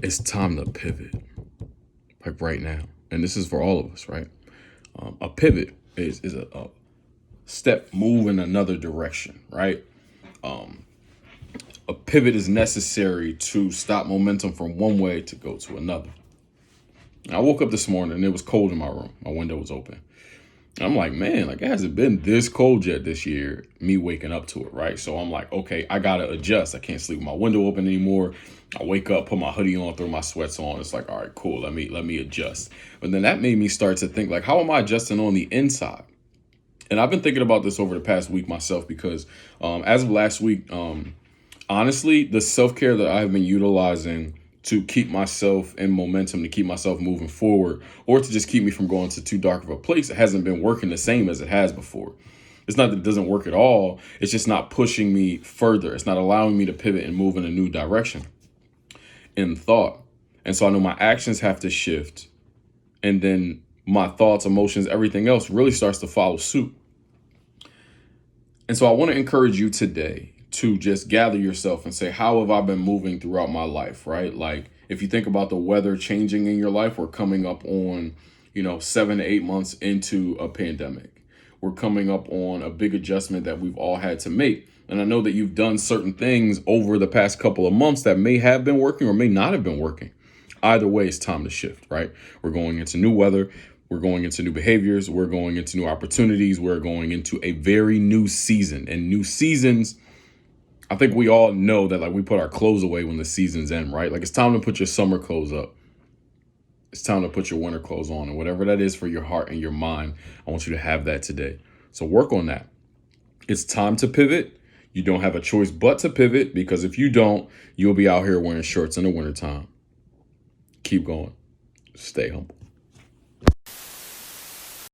It's time to pivot, like right now. And this is for all of us, right? A pivot is a step move in another direction, right? A pivot is necessary to stop momentum from one way to go to another. I woke up this morning and it was cold in my room. My window was open. I'm like, man, like it hasn't been this cold yet this year, me waking up to it, right? So I'm like, okay, I gotta adjust. I can't sleep with my window open anymore. I wake up, put my hoodie on, throw my sweats on. It's like, all right, cool, let me adjust. But then that made me start to think like, how am I adjusting on the inside? And I've been thinking about this over the past week myself because as of last week, honestly, the self-care that I've been utilizing to keep myself in momentum, to keep myself moving forward, or to just keep me from going to too dark of a place, it hasn't been working the same as it has before. It's not that it doesn't work at all. It's just not pushing me further. It's not allowing me to pivot and move in a new direction in thought. And so I know my actions have to shift. And then my thoughts, emotions, everything else really starts to follow suit. And so I want to encourage you today to just gather yourself and say, how have I been moving throughout my life, right? Like if you think about the weather changing in your life, we're coming up on, 7 to 8 months into a pandemic. We're coming up on a big adjustment that we've all had to make. And I know that you've done certain things over the past couple of months that may have been working or may not have been working. Either way, it's time to shift, right? We're going into new weather. We're going into new behaviors. We're going into new opportunities. We're going into a very new season. And new seasons, I think we all know that like we put our clothes away when the seasons end, right? Like it's time to put your summer clothes up. It's time to put your winter clothes on. And whatever that is for your heart and your mind, I want you to have that today. So work on that. It's time to pivot. You don't have a choice but to pivot because if you don't, you'll be out here wearing shorts in the wintertime. Keep going. Stay humble.